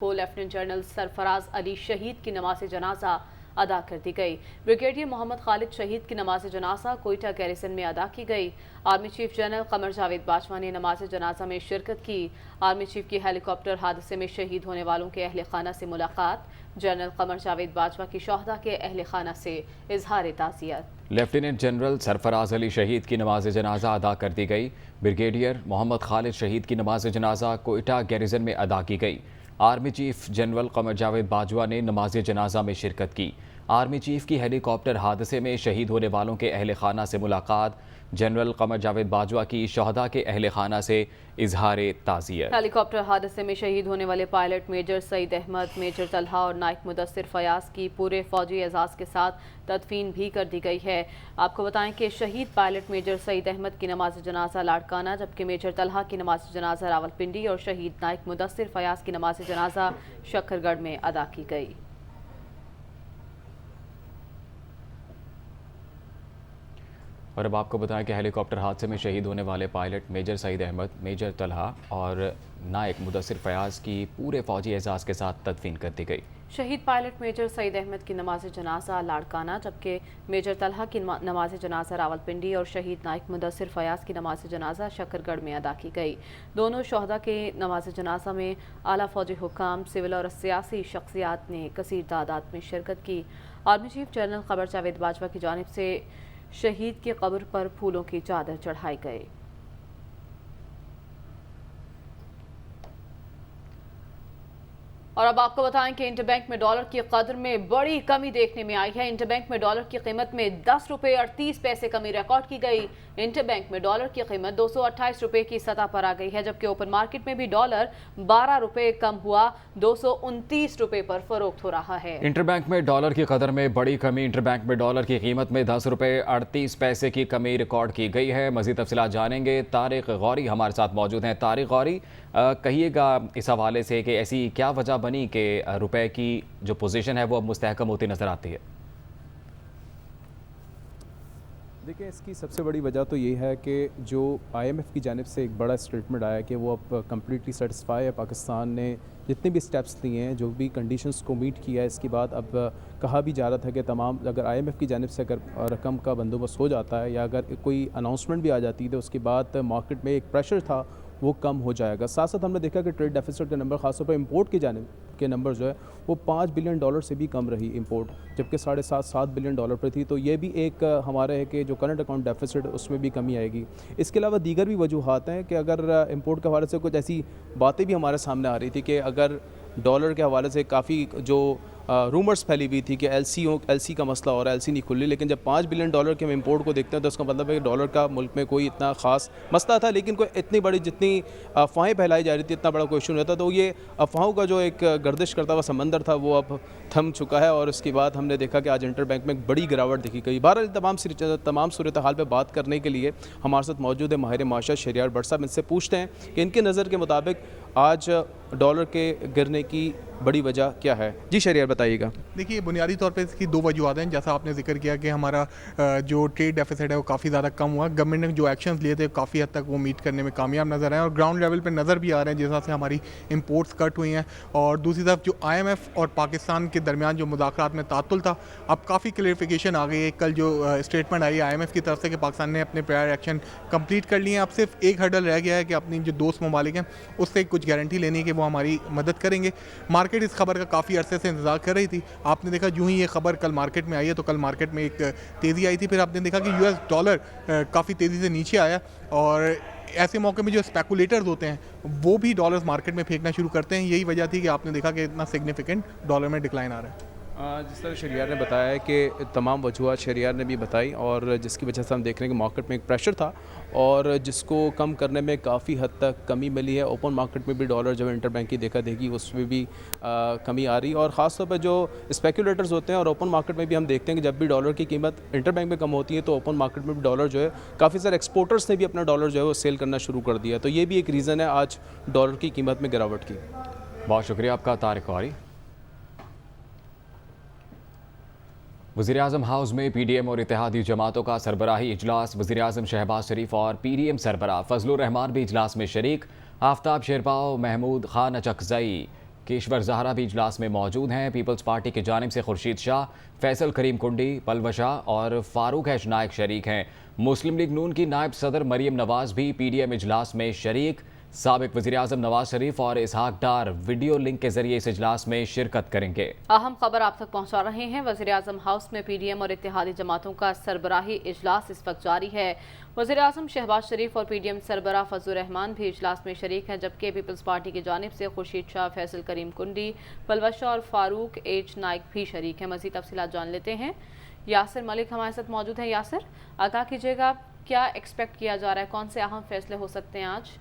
کو lieutenant general سرفراز علی شہید کی نماز جنازہ ادا کر دی گئی۔ بریگیڈیئر محمد خالد شہید کی نماز جنازہ کوئٹہ گیریزن میں ادا کی گئی۔ Army chief general Qamar Javed Bajwa نے نماز جنازہ میں شرکت کی۔ آرمی چیف کی ہیلی کاپٹر حادثے میں شہید ہونے والوں کے اہل خانہ سے ملاقات۔ جنرل قمر جاوید باجوہ کی شہداء کے اہل خانہ سے اظہار تعزیت۔ لیفٹیننٹ جنرل سرفراز علی شہید کی نماز جنازہ ادا کر دی گئی۔ بریگیڈیئر محمد خالد شہید کی نماز جنازہ کوئٹہ گیریزن میں ادا کی گئی۔ Army chief general Qamar Javed Bajwa نے نماز جنازہ میں شرکت کی۔ آرمی چیف کی ہیلی کاپٹر حادثے میں شہید ہونے والوں کے اہل خانہ سے ملاقات۔ جنرل قمر جاوید باجوہ کی شہداء کے اہل خانہ سے اظہار تعزیت۔ ہیلی کاپٹر حادثے میں شہید ہونے والے پائلٹ میجر سعید احمد، میجر طلحہ اور نائک مدثر فیاض کی پورے فوجی اعزاز کے ساتھ تدفین بھی کر دی گئی ہے۔ آپ کو بتائیں کہ شہید پائلٹ میجر سعید احمد کی نماز جنازہ لاڑکانہ، جبکہ میجر طلحہ کی نماز جنازہ راولپنڈی اور شہید نائک مدثر فیاض کی نماز جنازہ شکر گڑھ میں ادا کی گئی۔ اور اب آپ کو بتائیں کہ ہیلی کاپٹر حادثے میں شہید ہونے والے پائلٹ میجر سعید احمد، میجر طلحہ اور نائک مدثر فیاض کی پورے فوجی اعزاز کے ساتھ تدفین کر دی گئی۔ شہید پائلٹ میجر سعید احمد کی نماز جنازہ لاڑکانہ، جبکہ میجر طلحہ کی نماز جنازہ راولپنڈی اور شہید نائک مدثر فیاض کی نماز جنازہ شکر گڑھ میں ادا کی گئی۔ دونوں شہداء کے نماز جنازہ میں اعلیٰ فوجی حکام، سول اور سیاسی شخصیات نے کثیر تعداد میں شرکت کی۔ Army chief general Qamar Javed Bajwa کی جانب سے شہید کی قبر پر پھولوں کی چادر چڑھائی گئی۔ اور اب آپ کو بتائیں کہ انٹر بینک میں ڈالر کی قدر میں بڑی کمی دیکھنے میں آئی ہے۔ انٹر بینک میں ڈالر کی قیمت میں 10 روپے 38 پیسے کمی ریکارڈ کی گئی۔ انٹر بینک میں ڈالر کی قیمت 228 روپے کی سطح پر آ گئی ہے، جبکہ اوپن مارکیٹ میں بھی ڈالر 12 روپے کم ہوا 229 روپے پر فروخت ہو رہا ہے۔ انٹر بینک میں ڈالر کی قدر میں بڑی کمی۔ انٹر بینک میں ڈالر کی قیمت میں 10 روپے 38 پیسے کی کمی ریکارڈ کی گئی ہے۔ مزید تفصیلات جانیں گے، طارق غوری ہمارے ساتھ موجود ہیں۔ طارق غوری، کہیے گا اس حوالے سے کہ ایسی کیا وجہ بنی کہ روپے کی جو پوزیشن ہے وہ اب مستحکم ہوتی نظر آتی ہے؟ دیکھیں، اس کی سب سے بڑی وجہ تو یہ ہے کہ جو آئی ایم ایف کی جانب سے ایک بڑا اسٹیٹمنٹ آیا کہ وہ اب کمپلیٹلی سیٹسفائی ہے، پاکستان نے جتنے بھی سٹیپس لیے ہیں، جو بھی کنڈیشنز کو میٹ کیا ہے، اس کے بعد اب کہا بھی جا رہا تھا کہ تمام اگر آئی ایم ایف کی جانب سے اگر رقم کا بندوبست ہو جاتا ہے یا اگر کوئی اناؤنسمنٹ بھی آ جاتی ہے تو اس کے بعد مارکیٹ میں ایک پریشر تھا وہ کم ہو جائے گا۔ ساتھ ساتھ ہم نے دیکھا کہ ٹریڈ ڈیفیسٹ کا نمبر خاص طور پر امپورٹ کی جانب کے نمبر جو ہے وہ $5 بلین سے بھی کم رہی امپورٹ، جبکہ 7.5 بلین ڈالر پر تھی۔ تو یہ بھی ایک ہمارے ہے کہ جو کرنٹ اکاؤنٹ ڈیفیسٹ اس میں بھی کمی آئے گی۔ اس کے علاوہ دیگر بھی وجوہات ہیں کہ اگر امپورٹ کے حوالے سے کچھ ایسی باتیں بھی ہمارے سامنے آ رہی تھی کہ اگر ڈالر کے حوالے سے کافی جو رومرز پھیلی ہوئی تھی کہ ایل سی کا مسئلہ ہو رہا ہے، ایل سی نہیں کھلی، لیکن جب $5 بلین کے ہم امپورٹ کو دیکھتے ہیں تو اس کا مطلب ہے کہ ڈالر کا ملک میں کوئی اتنا خاص مسئلہ تھا، لیکن کوئی اتنی بڑی جتنی افواہیں پھیلائی جا رہی تھی اتنا بڑا کوئی ایشو نہیں تھا۔ تو یہ افواہوں کا جو ایک گردش کرتا ہوا سمندر تھا وہ اب تھم چکا ہے، اور اس کے بعد ہم نے دیکھا کہ آج انٹر بینک میں ایک بڑی گراوٹ دیکھی گئی۔ بہرحال تمام صورتحال پہ بات کرنے کے لیے ہمارے ساتھ موجود ہے ماہر معاشرت شہریار بٹ صاحب۔ ان سے پوچھتے ہیں کہ ان کے نظر کے مطابق آج ڈالر کے گرنے کی بڑی وجہ کیا ہے۔ جی شہریار بتائیے گا۔ دیکھیے، بنیادی طور پہ اس کی دو وجوہات ہیں، جیسا آپ نے ذکر کیا کہ ہمارا جو ٹریڈ ڈیفیسٹ ہے وہ کافی زیادہ کم ہوا۔ گورنمنٹ نے جو ایکشنز لیے تھے کافی حد تک وہ میٹ کرنے میں کامیاب نظر آئے، اور گراؤنڈ لیول پہ نظر بھی آ رہے ہیں جس طرح سے ہماری امپورٹس کٹ ہوئی ہیں، اور دوسری طرف جو آئی ایم ایف اور پاکستان کے درمیان جو مذاکرات میں تعطل تھا اب کافی کلیئرفیکیشن آ گئی ہے۔ کل جو اسٹیٹمنٹ آئی ہے آئی ایم ایف کی طرف سے کہ پاکستان نے اپنے پرائر ایکشن کمپلیٹ کر لیے ہیں، اب صرف ایک ہرڈل رہ گیا ہے کہ اپنی جو دوست ممالک ہیں اس سے کچھ گارنٹی لینی ہے کہ وہ ہماری مدد کریں گے۔ مارکیٹ اس خبر کا کافی عرصے سے انتظار کر رہی تھی۔ آپ نے دیکھا جو ہی یہ خبر کل مارکیٹ میں آئی ہے تو کل مارکیٹ میں ایک تیزی آئی تھی، پھر آپ نے دیکھا کہ US ڈالر کافی تیزی سے نیچے آیا، اور ایسے موقع میں جو اسپیکولیٹرز ہوتے ہیں وہ بھی ڈالرز مارکیٹ میں پھینکنا شروع کرتے ہیں۔ یہی وجہ تھی کہ آپ نے دیکھا کہ اتنا سگنیفیکنٹ ڈالر میں ڈکلائن آ رہا ہے۔ جس طرح شہریار نے بتایا ہے کہ تمام وجوہات شہریار نے بھی بتائی، اور جس کی وجہ سے ہم دیکھ رہے ہیں کہ مارکیٹ میں ایک پریشر تھا اور جس کو کم کرنے میں کافی حد تک کمی ملی ہے۔ اوپن مارکیٹ میں بھی ڈالر جو انٹر بینک کی دیکھا دیکھی اس میں بھی کمی آ رہی ہے، اور خاص طور پہ جو اسپیکولیٹرز ہوتے ہیں اور اوپن مارکیٹ میں بھی ہم دیکھتے ہیں کہ جب بھی ڈالر کی قیمت انٹر بینک میں کم ہوتی ہے تو اوپن مارکیٹ میں بھی ڈالر جو ہے کافی سارے ایکسپورٹرز نے بھی اپنا ڈالر جو ہے وہ سیل کرنا شروع کر دیا، تو یہ بھی ایک ریزن ہے آج ڈالر کی قیمت میں گراوٹ کی۔ بہت شکریہ آپ کا طارق غوری۔ وزیراعظم ہاؤس میں پی ڈی ایم اور اتحادی جماعتوں کا سربراہی اجلاس۔ وزیراعظم شہباز شریف اور پی ڈی ایم سربراہ فضل الرحمان بھی اجلاس میں شریک۔ آفتاب شیرپاؤ، محمود خان اچکزئی کیشور زہرا بھی اجلاس میں موجود ہیں۔ پیپلز پارٹی کی جانب سے خورشید شاہ، فیصل کریم کنڈی، پلوشا اور فاروق ایچ نائک شریک ہیں۔ مسلم لیگ نون کی نائب صدر مریم نواز بھی پی ڈی ایم اجلاس میں شریک۔ سابق وزیراعظم نواز شریف اور اسحاق ڈار ویڈیو لنک کے ذریعے اس اجلاس میں شرکت کریں گے۔ اہم خبر آپ تک پہنچا رہے ہیں۔ وزیراعظم ہاؤس میں پی ڈی ایم اور اتحادی جماعتوں کا سربراہی اجلاس اس وقت جاری ہے۔ وزیراعظم شہباز شریف اور پی ڈی ایم سربراہ فضل الرحمان بھی اجلاس میں شریک ہیں، جبکہ پیپلز پارٹی کی جانب سے خورشید شاہ، فیصل کریم کنڈی، پلوشا اور فاروق ایچ نائک بھی شریک ہیں۔ مزید تفصیلات جان لیتے ہیں۔ یاسر ملک ہمارے ساتھ موجود ہیں۔ یاسر، آگاہ کیجیے گا، کیا ایکسپیکٹ کیا جا رہا ہے، کون سے اہم فیصلے ہو سکتے ہیں آج؟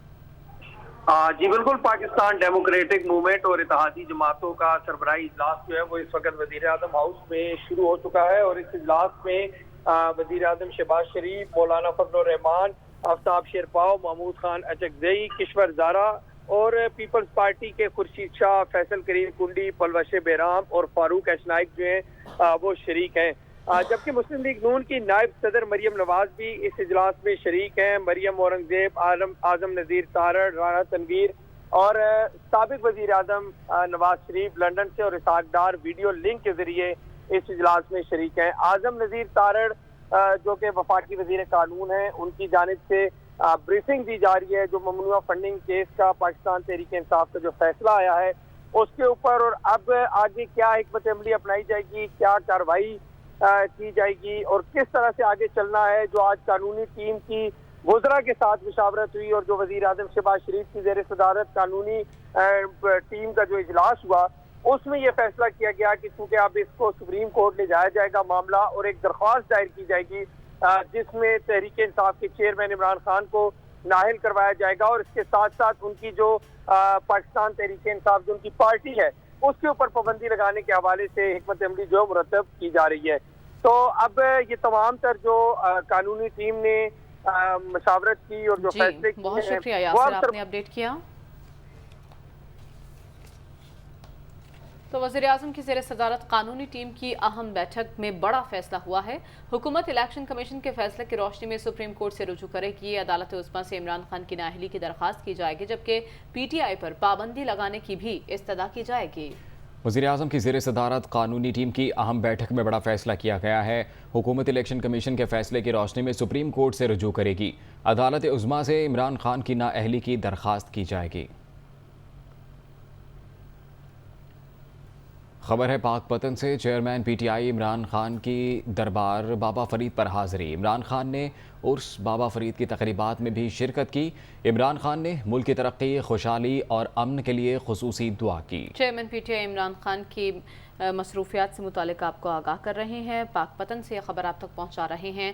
جی بالکل، پاکستان ڈیموکریٹک موومنٹ اور اتحادی جماعتوں کا سربراہی اجلاس جو ہے وہ اس وقت وزیر اعظم ہاؤس میں شروع ہو چکا ہے، اور اس اجلاس میں وزیر اعظم شہباز شریف، مولانا فضل الرحمان، آفتاب شیرپاؤ، محمود خان اچکزئی، کیشور زہرا اور پیپلز پارٹی کے خورشید شاہ، فیصل کریم کنڈی، پلوش بیرام اور فاروق ایچ نائک جو ہیں وہ شریک ہیں، جبکہ مسلم لیگ نون کی نائب صدر مریم نواز بھی اس اجلاس میں شریک ہیں۔ مریم اورنگزیب، اعظم نذیر تارڑ، رانا تنویر اور سابق وزیر اعظم نواز شریف لندن سے اور اسحاق ڈار ویڈیو لنک کے ذریعے اس اجلاس میں شریک ہیں۔ اعظم نذیر تارڑ جو کہ وفاقی وزیر قانون ہیں، ان کی جانب سے بریفنگ دی جا رہی ہے جو ممنوعہ فنڈنگ کیس کا پاکستان تحریک انصاف کا جو فیصلہ آیا ہے اس کے اوپر، اور اب آگے کیا حکمت عملی اپنائی جائے گی، کیا کارروائی کی جائے گی اور کس طرح سے آگے چلنا ہے۔ جو آج قانونی ٹیم کی وزراء کے ساتھ مشاورت ہوئی اور جو وزیر اعظم شہباز شریف کی زیر صدارت قانونی ٹیم کا جو اجلاس ہوا، اس میں یہ فیصلہ کیا گیا کہ چونکہ اب اس کو سپریم کورٹ لے جایا جائے گا معاملہ، اور ایک درخواست دائر کی جائے گی جس میں تحریک انصاف کے چیئرمین عمران خان کو نااہل کروایا جائے گا، اور اس کے ساتھ ساتھ ان کی جو پاکستان تحریک انصاف جو ان کی پارٹی ہے اس کے اوپر پابندی لگانے کے حوالے سے حکمت عملی جو مرتب کی جا رہی ہے۔ تو اب یہ تمام تر جو قانونی ٹیم نے مشاورت کی اور جو فیصلے کیے، بہت شکریہ یاسر، آپ نے اپڈیٹ کیا۔ تو وزیر اعظم کی زیر صدارت قانونی ٹیم کی اہم بیٹھک میں بڑا فیصلہ ہوا ہے۔ حکومت الیکشن کمیشن کے فیصلے کی روشنی میں سپریم کورٹ سے رجوع کرے گی۔ عدالت عظمیٰ سے عمران خان کی نااہلی کی درخواست کی جائے گی، جبکہ پی ٹی آئی پر پابندی لگانے کی بھی استدعا کی جائے گی۔ وزیر اعظم کی زیر صدارت قانونی ٹیم کی اہم بیٹھک میں بڑا فیصلہ کیا گیا ہے۔ حکومت الیکشن کمیشن کے فیصلے کی روشنی میں سپریم کورٹ سے رجوع کرے گی۔ عدالت عظمیٰ سے عمران خان کی نااہلی کی درخواست کی جائے گی۔ خبر ہے پاک پتن سے، chairman P T I Imran Khan کی دربار بابا فرید پر حاضری۔ عمران خان نے عرس بابا فرید کی تقریبات میں بھی شرکت کی۔ عمران خان نے ملک کی ترقی، خوشحالی اور امن کے لیے خصوصی دعا کی۔ Chairman P T I Imran Khan کی مصروفیات سے متعلق آپ کو آگاہ کر رہے ہیں۔ پاک پتن سے یہ خبر آپ تک پہنچا رہے ہیں۔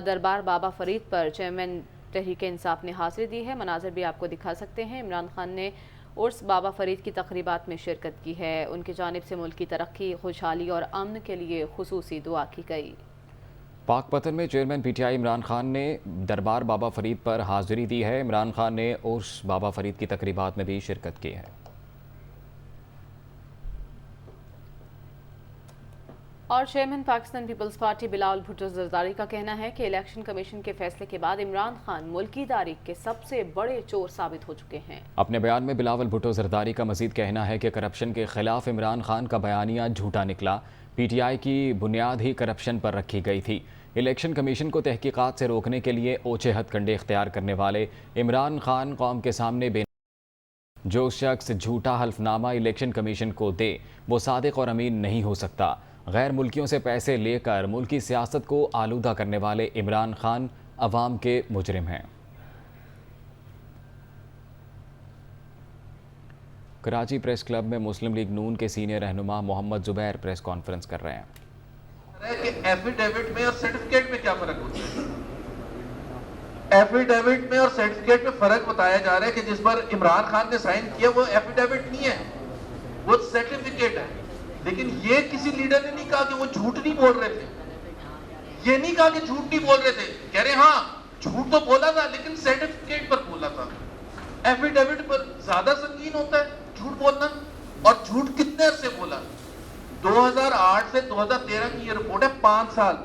دربار بابا فرید پر چیئرمین تحریک انصاف نے حاضری دی ہے۔ مناظر بھی آپ کو دکھا سکتے ہیں۔ عمران خان نے عرس بابا فرید کی تقریبات میں شرکت کی ہے۔ ان کی جانب سے ملک کی ترقی، خوشحالی اور امن کے لیے خصوصی دعا کی گئی۔ پاک پتن میں chairman P T I Imran Khan نے دربار بابا فرید پر حاضری دی ہے۔ عمران خان نے عرس بابا فرید کی تقریبات میں بھی شرکت کی ہے۔ اور چیئرمین پاکستان پیپلز پارٹی بلاول بھٹو زرداری کا کہنا ہے کہ الیکشن کمیشن کے فیصلے کے بعد عمران خان ملکی تاریخ کے سب سے بڑے چور ثابت ہو چکے ہیں۔ اپنے بیان میں بلاول بھٹو زرداری کا مزید کہنا ہے کہ کرپشن کے خلاف عمران خان کا بیانیہ جھوٹا نکلا۔ پی ٹی آئی کی بنیاد ہی کرپشن پر رکھی گئی تھی۔ الیکشن کمیشن کو تحقیقات سے روکنے کے لیے اوچھے ہتھ کنڈے اختیار کرنے والے عمران خان قوم کے سامنے بے جو شخص جھوٹا حلف نامہ الیکشن کمیشن کو دے وہ صادق اور امین نہیں ہو سکتا۔ غیر ملکیوں سے پیسے لے کر ملکی سیاست کو آلودہ کرنے والے عمران خان عوام کے مجرم ہیں۔ کراچی پریس کلب میں مسلم لیگ نون کے سینئر رہنما محمد زبیر پریس کانفرنس کر رہے ہیں کہ ایفیڈیوٹ میں اور سرٹیفکیٹ میں کیا فرق ہوتا ہے۔ ایفیڈیوٹ میں اور سرٹیفکیٹ میں فرق بتایا جا رہا ہے کہ جس پر عمران خان نے سائن کیا وہ ایفیڈیوٹ نہیں ہے، وہ سرٹیفکیٹ ہے۔ لیکن یہ کسی لیڈر نے نہیں کہا کہ وہ جھوٹ نہیں بول رہے تھے، یہ نہیں کہا کہ جھوٹ نہیں بول رہے تھے، کہہ رہے ہاں جھوٹ تو بولا تھا لیکن سرٹیفکیٹ پر بولا تھا۔ ایفیڈیوٹ پر زیادہ سنگین ہوتا ہے جھوٹ بولنا، اور جھوٹ کتنے عرصے بولا۔ 2008 سے 2013 کی یہ رپورٹ ہے، 5 سال۔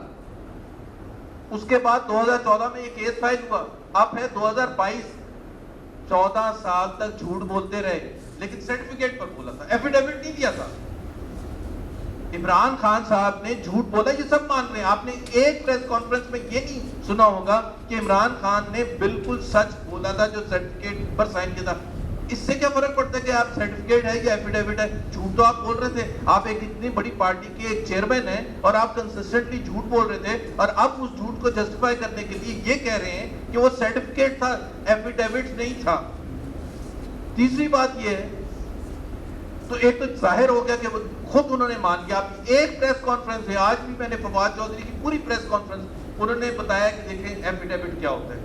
اس کے بعد 2014 میں یہ کیس فائل ہوا، اب ہے 2022، 14 سال تک جھوٹ بولتے رہے۔ لیکن سرٹیفکیٹ پر بولا تھا, ایفیڈیوٹ نہیں دیا تھا. عمران خان صاحب نے جھوٹ بولا, یہ سب مان رہے ہیں. آپ نے ایک پریس کانفرنس میں یہ نہیں سنا ہوگا کہ عمران خان نے بالکل سچ بولا تھا جو سرٹیفکیٹ پر سائن کیا تھا. اس سے کیا فرق پڑتا ہے کہ آپ سرٹیفکیٹ ہے یا ایفیڈیوٹ ہے؟ جھوٹ تو آپ بول رہے تھے. آپ ایک اتنی بڑی پارٹی کے ایک چیئرمین ہیں اور آپ کنسسٹنٹلی جھوٹ بول رہے تھے, اور اب اس جھوٹ کو جسٹیفائی کرنے کے لیے یہ کہہ رہے ہیں کہ وہ سرٹیفکیٹ تھا, ایفیڈیوٹ نہیں تھا. تیسری بات یہ ہے, تو ایک تو ظاہر ہو گیا کہ وہ خود انہوں نے مان لیا. ایک پریس کانفرنس ہے, آج بھی میں نے فواد چودھری کی پوری پریس کانفرنس, انہوں نے بتایا کہ دیکھیں ایفیڈیوٹ کیا ہوتا ہے,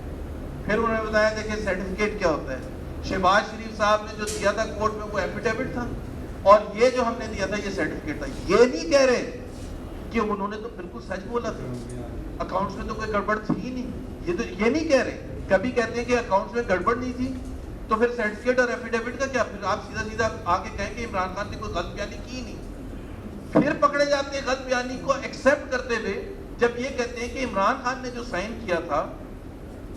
پھر انہوں نے بتایا دیکھیں سرٹیفکیٹ کیا ہوتا ہے. شہباز شریف صاحب نے جو دیا تھا کورٹ میں وہ ایفیڈیوٹ تھا, اور یہ جو ہم نے دیا تھا یہ سرٹیفکیٹ تھا. یہ نہیں کہہ رہے کہ انہوں نے تو بالکل سچ بولا تھا, اکاؤنٹس میں تو کوئی گڑبڑ تھی ہی نہیں. یہ نہیں کہہ رہے. کبھی کہتے ہیں کہ اکاؤنٹس میں گڑبڑ نہیں تھی, تو پھر سرٹیفکیٹ اور ایفیڈیوٹ کا کیا؟ پھر آپ سیدھا آگے کہیں کہ عمران خان نے کوئی غلط بیانی کی نہیں. پھر پکڑے جاتے ہیں غلط بیانی کو ایکسپٹ کرتے ہوئے, جب یہ کہتے ہیں کہ عمران خان نے جو سائن کیا تھا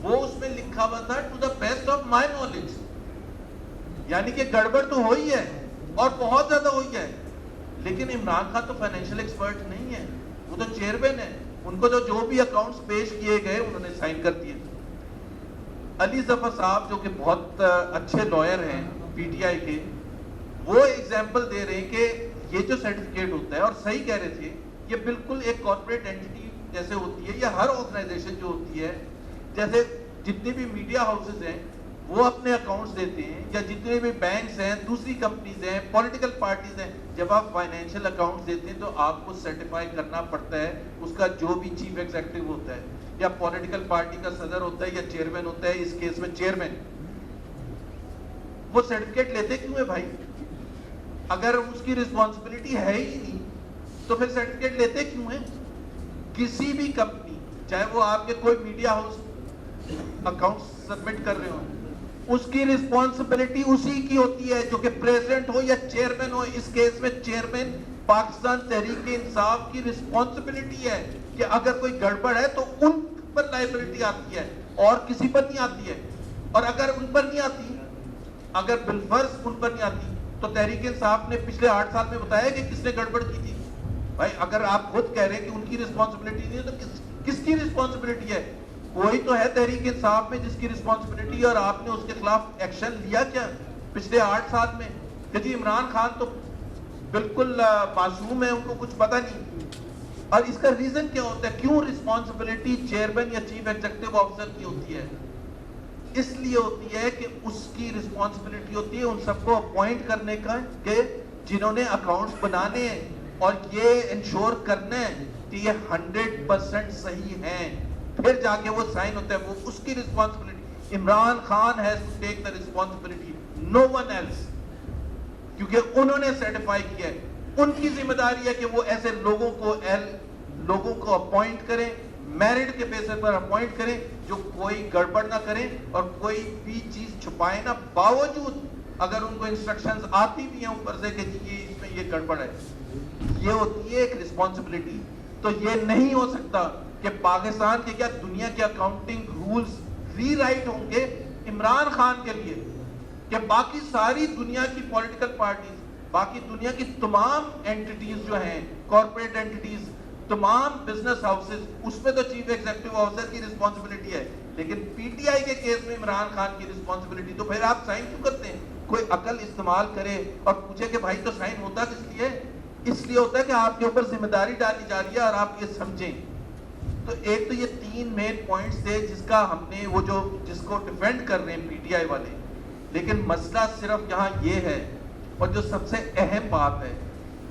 وہ اس میں لکھا ہوا تھا to the best of my knowledge, یعنی کہ گڑبڑ تو ہوئی ہے اور بہت زیادہ ہوئی ہے. لیکن عمران خان تو فائنینشیل ایکسپرٹ نہیں ہے, وہ تو چیئرمین ہے. ان کو تو جو بھی اکاؤنٹس پیش کیے گئے انہوں نے سائن کر دیے. علی ظفر صاحب جو کہ بہت اچھے لائر ہیں پی ٹی آئی کے, وہ ایگزامپل دے رہے ہیں کہ یہ جو سرٹیفکیٹ ہوتا ہے, اور صحیح کہہ رہے تھے, یہ بالکل ایک کارپوریٹ اینٹی جیسے ہوتی ہے, یا ہر آرگنائزیشن جو ہوتی ہے, جیسے جتنے بھی میڈیا ہاؤسز ہیں وہ اپنے اکاؤنٹس دیتے ہیں, یا جتنے بھی بینکس ہیں, دوسری کمپنیز ہیں, پولیٹیکل پارٹیز ہیں, جب آپ فائنینشیل اکاؤنٹس دیتے ہیں تو آپ کو سرٹیفائی کرنا پڑتا ہے. اس کا جو بھی چیف ایگزیکٹو ہوتا ہے, یا پولیٹیکل پارٹی کا صدر ہوتا ہے, یا چیئرمین ہوتا ہے, اس کیس میں چیئرمین, وہ سرٹیفکیٹ لیتے کیوں ہے بھائی؟ اگر اس کی رسپانسبلٹی ہے ہی نہیں تو پھر سرٹیفکیٹ لیتے کیوں ہیں؟ کسی بھی کمپنی, چاہے وہ آپ کے کوئی میڈیا ہاؤس اکاؤنٹ سبمٹ کر رہے ہوں, اس کی رسپانسبلٹی اسی کی ہوتی ہے جو کہ پریزیڈنٹ ہو یا چیئرمین ہو. اس کیس میں چیئرمین پاکستان تحریک انصاف کی رسپانسبلٹی ہے کہ اگر کوئی گڑبڑ ہے تو ان پر لائبلٹی آتی ہے اور کسی پر نہیں آتی ہے. اور اگر ان پر نہیں آتی, اگر بالفرض ان پر نہیں آتی, تو تحریک انصاف نے پچھلے 8 سال میں بتایا کہ کس نے گڑبڑ کی تھی. بھائی اگر آپ خود کہہ رہے ہیں کہ ان کی رسپانسبلٹی نہیں ہے تو کس کی رسپانسبلٹی ہے؟ کوئی تو ہے تحریک انصاف میں جس کی رسپانسبلٹی, اور آپ نے اس کے خلاف ایکشن لیا کیا پچھلے 8 سال میں؟ کہ جی عمران خان تو بالکل معصوم ہے, ان کو کچھ پتہ نہیں. اور اس کا ریزن کیا ہوتا ہے؟ کیوں رسپانسبلٹی چیئرمین یا چیف ایگزیکٹو آفیسر کی ہوتی ہے؟ اس لیے ہوتی ہے کہ اس کی رسپانسبلٹی ہوتی ہے ان سب کو اپوائنٹ کرنے کا, کہ جنہوں نے اکاؤنٹس بنانے ہیں اور یہ انشور کرنا ہے کہ یہ 100% صحیح ہیں, پھر جا کے وہ سائن ہوتا ہے. وہ اس کی responsibility. Imran Khan has to take the responsibility, no one else, کیونکہ انہوں نے سرٹیفائی کیا ہے. ان کی ذمہ داری ہے کہ وہ ایسے لوگوں کو اپوائنٹ کریں, میرٹ کے بیسس پر اپوائنٹ کریں, جو کوئی گڑبڑ نہ کریں اور کوئی بھی چیز چھپائے نہ, باوجود اگر ان کو انسٹرکشنز آتی بھی ہیں اوپر سے کہ اس میں یہ گڑبڑ ہے. یہ ہوتی ہے ایک رسپانسبلٹی. تو یہ نہیں ہو سکتا کہ پاکستان کے, کیا دنیا کے اکاؤنٹنگ رولز ری رائٹ ہوں گے عمران خان کے لیے, کہ باقی ساری دنیا کی پولیٹیکل پارٹیز, باقی دنیا کی تمام اینٹیٹیز جو ہیں, کارپوریٹ اینٹیٹیز, تمام بزنس ہاؤسز, اس میں تو چیف ایگزیکٹو آفیسر کی رسپانسبلٹی ہے. لیکن پی ٹی آئی کے کیس میں عمران خان کی رسپانسبلٹی, تو پھر آپ سائن کیوں کرتے ہیں؟ کوئی عقل استعمال کرے اور پوچھے کہ بھائی تو سائن ہوتا کس لیے؟ اس لیے ہوتا ہے کہ آپ کے اوپر ذمہ داری ڈالی جا رہی ہے اور آپ یہ سمجھیں. تو ایک تو یہ 3 مین پوائنٹس تھے جس کا ہم نے, وہ جو جس کو ڈیفینڈ کر رہے ہیں پی ٹی آئی والے. لیکن مسئلہ صرف یہاں یہ ہے, اور جو سب سے اہم بات ہے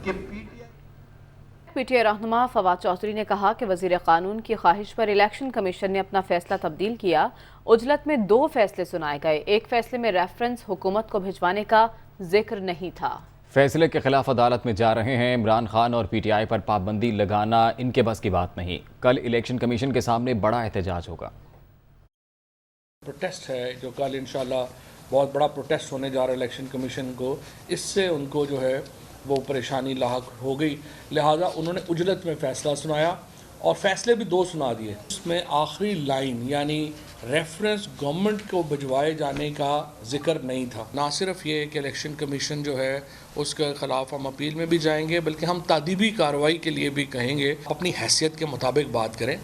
کہ پی ٹی آئی رہنما فواد چودھری نے کہا کہ وزیر قانون کی خواہش پر الیکشن کمیشن نے اپنا فیصلہ تبدیل کیا. اجلت میں 2 فیصلے سنائے گئے. ایک فیصلے میں ریفرنس حکومت کو بھجوانے کا ذکر نہیں تھا. فیصلے کے خلاف عدالت میں جا رہے ہیں. عمران خان اور پی ٹی آئی پر پابندی لگانا ان کے بس کی بات نہیں. کل الیکشن کمیشن کے سامنے بڑا احتجاج ہوگا. پروٹیسٹ ہے جو کل انشاءاللہ بہت بڑا پروٹیسٹ ہونے جا رہا ہے الیکشن کمیشن کو. اس سے ان کو جو ہے وہ پریشانی لاحق ہو گئی, لہٰذا انہوں نے اجلت میں فیصلہ سنایا اور فیصلے بھی 2 سنا دیے. اس میں آخری لائن یعنی ریفرنس گورنمنٹ کو بھجوائے جانے کا ذکر نہیں تھا. نہ صرف یہ کہ الیکشن کمیشن جو ہے اس کے خلاف ہم اپیل میں بھی جائیں گے، بلکہ ہم تادیبی کارروائی کے لیے بھی کہیں گے. اپنی حیثیت کے مطابق بات کریں،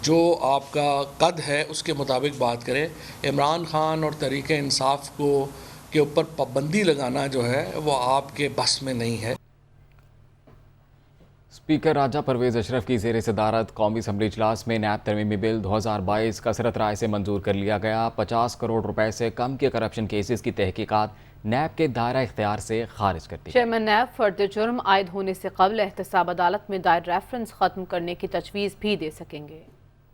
جو آپ کا قد ہے اس کے مطابق بات کریں. عمران خان اور تحریک انصاف کے اوپر پابندی لگانا جو ہے وہ آپ کے بس میں نہیں ہے. اسپیکر راجہ پرویز اشرف کی زیر صدارت قومی اسمبلی اجلاس میں نیب ترمیمی بل 2022 کثرت رائے سے منظور کر لیا گیا. 50 کروڑ روپے سے کم کے کرپشن کیسز کی تحقیقات نیب کے دائرہ اختیار سے خارج کر دی. چیئرمین نیب فرد جرم عائد ہونے سے قبل احتساب عدالت میں دائر ریفرنس ختم کرنے کی تجویز بھی دے سکیں گے.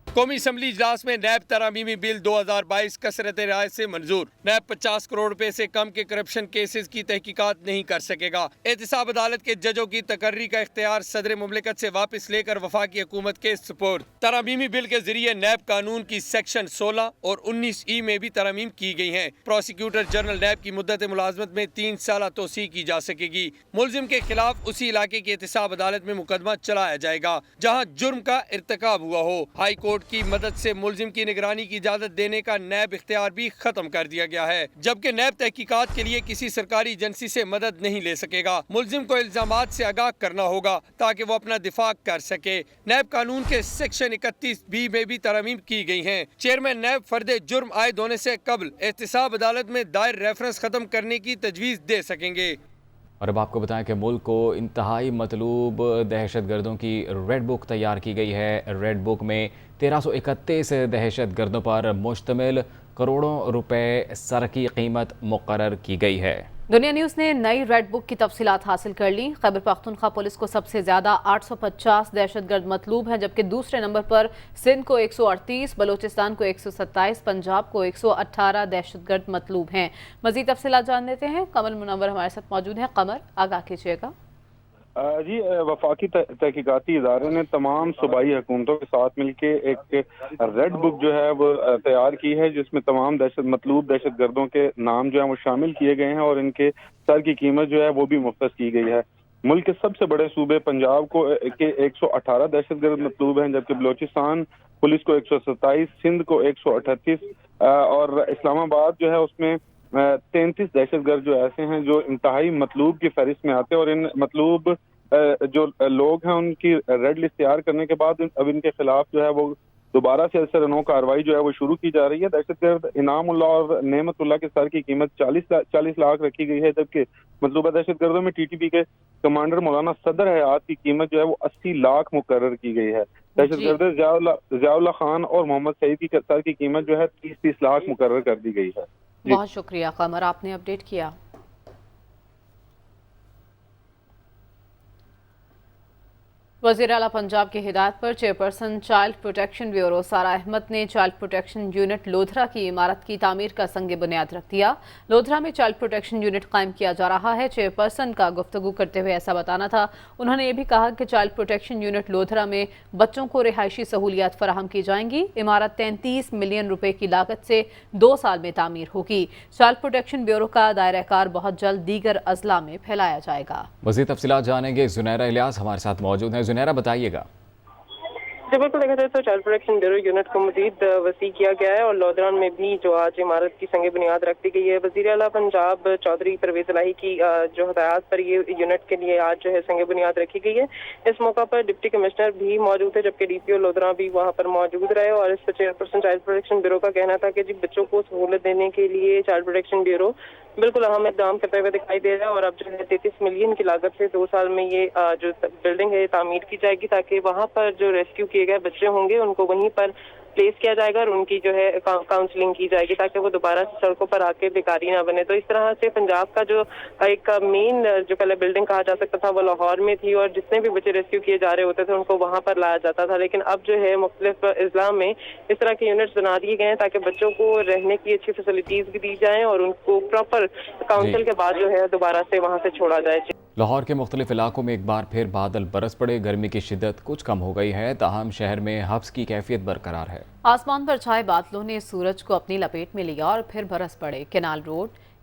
قومی اسمبلی اجلاس میں نیب ترمیمی بل 2022 کثرت رائے سے منظور. نیب 50 کروڑ روپے سے کم کے کرپشن کیسز کی تحقیقات نہیں کر سکے گا. احتساب عدالت کے ججوں کی تقرری کا اختیار صدر مملکت سے واپس لے کر وفاقی حکومت کے سپرد. ترمیمی بل کے ذریعے نیب قانون کی سیکشن 16 اور 19E میں بھی ترمیم کی گئی ہیں. پروسیکیوٹر جنرل نیب کی مدت ملازمت میں 3 سالہ توسیع کی جا سکے گی. ملزم کے خلاف اسی علاقے کی احتساب عدالت میں مقدمہ چلایا جائے گا جہاں جرم کا ارتکاب ہوا ہو. ہائی کورٹ کی مدد سے ملزم کی نگرانی کی اجازت دینے کا نیب اختیار بھی ختم کر دیا گیا ہے، جبکہ نیب تحقیقات کے لیے کسی سرکاری ایجنسی سے مدد نہیں لے سکے گا. ملزم کو الزامات سے آگاہ کرنا ہوگا تاکہ وہ اپنا دفاع کر سکے. نیب قانون کے سیکشن 31B میں بھی ترمیم کی گئی ہیں. چیئرمین نیب فرد جرم عائد ہونے سے قبل احتساب عدالت میں دائر ریفرنس ختم کرنے کی تجویز دے سکیں گے. اور اب آپ کو بتائیں کہ ملک کو انتہائی مطلوب دہشت گردوں کی ریڈ بک تیار کی گئی ہے. ریڈ بک میں 1331 دہشت گردوں پر مشتمل کروڑوں روپے سر کی قیمت مقرر کی گئی ہے. دنیا نیوز نے نئی ریڈ بک کی تفصیلات حاصل کر لی. خیبر پختونخوا پولیس کو سب سے زیادہ 850 دہشت گرد مطلوب ہیں، جبکہ دوسرے نمبر پر سندھ کو 138، بلوچستان کو 127، پنجاب کو 118 دہشت گرد مطلوب ہیں. مزید تفصیلات جان لیتے ہیں. قمر منور ہمارے ساتھ موجود ہیں. قمر، آگاہ کیجیے گا. جی، وفاقی تحقیقاتی ادارے نے تمام صوبائی حکومتوں کے ساتھ مل کے ایک ریڈ بک جو ہے وہ تیار کی ہے، جس میں تمام مطلوب دہشت گردوں کے نام جو ہیں وہ شامل کیے گئے ہیں اور ان کے سر کی قیمت جو ہے وہ بھی مختص کی گئی ہے. ملک کے سب سے بڑے صوبے پنجاب کو 118 دہشت گرد مطلوب ہیں، جبکہ بلوچستان پولیس کو 127، سندھ کو 138 اور اسلام آباد جو ہے اس میں 33 دہشت گرد جو ایسے ہیں جو انتہائی مطلوب کی فہرست میں آتے ہیں. اور ان مطلوب جو لوگ ہیں ان کی ریڈ لسٹ تیار کرنے کے بعد اب ان کے خلاف جو ہے وہ دوبارہ سے اثر نو کارروائی جو ہے وہ شروع کی جا رہی ہے. دہشت گرد انعام اللہ اور نعمت اللہ کے سر کی قیمت 40 لاکھ رکھی گئی ہے، جبکہ مطلوبہ دہشت گردوں میں TTP کے کمانڈر مولانا صدر حیات کی قیمت جو ہے وہ 80 لاکھ مقرر کی گئی ہے. دہشت گرد ضیاء اللہ خان اور محمد سعید کی سر کی قیمت جو ہے 30 لاکھ مقرر کر دی گئی ہے. بہت شکریہ قمر، آپ نے اپڈیٹ کیا. وزیر اعلیٰ پنجاب کی ہدایت پر چیئرپرسن چائلڈ پروٹیکشن بیورو سارا احمد نے چائلڈ پروٹیکشن یونٹ لودھرا کی عمارت کی تعمیر کا سنگ بنیاد رکھ دیا. لودھرا میں چائلڈ پروٹیکشن یونٹ قائم کیا جا رہا ہے. چیئرپرسن کا گفتگو کرتے ہوئے ایسا بتانا تھا. انہوں نے یہ بھی کہا کہ چائلڈ پروٹیکشن یونٹ لودھرا میں بچوں کو رہائشی سہولیات فراہم کی جائیں گی. عمارت 33 ملین روپے کی لاگت سے 2 سال میں تعمیر ہوگی. چائلڈ پروٹیکشن بیورو کا دائرہ کار بہت جلد دیگر اضلاع میں پھیلایا جائے گا. مزید تفصیلات جانیں گے. زنیرہ الیاس ہمارے ساتھ موجود ہیں. زنیرہ، بتائیے گا. جب بالکل دیکھا جائے تو چائلڈ پروٹیکشن بیورو یونٹ کو مزید وسیع کیا گیا ہے اور لودھران میں بھی جو آج عمارت کی سنگ بنیاد رکھ دی گئی ہے. وزیر اعلیٰ پنجاب چودھری پرویز الہی کی جو ہدایات پر یہ یونٹ کے لیے آج جو ہے سنگ بنیاد رکھی گئی ہے. اس موقع پر ڈپٹی کمشنر بھی موجود ہے، جبکہ DPO لودھران بھی وہاں پر موجود رہے. اور اس پر چیئرپرسن چائلڈ پروٹیکشن بیورو کا کہنا تھا کہ جی بچوں کو سہولت دینے کے لیے چائلڈ پروٹیکشن بیورو بالکل اہم اقدام کرتے ہوئے دکھائی دے رہا ہے. اور اب جو ہے 33 ملین کی لاگت سے 2 سال میں یہ جو بلڈنگ ہے تعمیر کی جائے گی، تاکہ وہاں پر جو ریسکیو کیے گئے بچے ہوں گے ان کو وہیں پر پلیس کیا جائے گا اور ان کی جو ہے کاؤنسلنگ کی جائے گی تاکہ وہ دوبارہ سے سڑکوں پر آ کے بیکاری نہ بنے. تو اس طرح سے پنجاب کا جو ایک مین جو پہلے بلڈنگ کہا جا سکتا تھا وہ لاہور میں تھی اور جتنے بھی بچے ریسکیو کیے جا رہے ہوتے تھے ان کو وہاں پر لایا جاتا تھا. لیکن اب جو ہے مختلف اضلاع میں اس طرح کے یونٹس بنا دیے گئے ہیں تاکہ بچوں کو رہنے کی اچھی فیسلٹیز بھی دی جائیں اور ان کو پراپر کاؤنسل کے بعد جو ہے دوبارہ سے وہاں سے چھوڑا جائے. لاہور کے مختلف علاقوں میں ایک بار پھر بادل برس پڑے. گرمی کی شدت کچھ کم ہو گئی ہے، تاہم شہر میں حبس کی کیفیت برقرار ہے. آسمان پر چھائے بادلوں نے سورج کو اپنی لپیٹ میں لیا اور پھر برس پڑے. Canal road,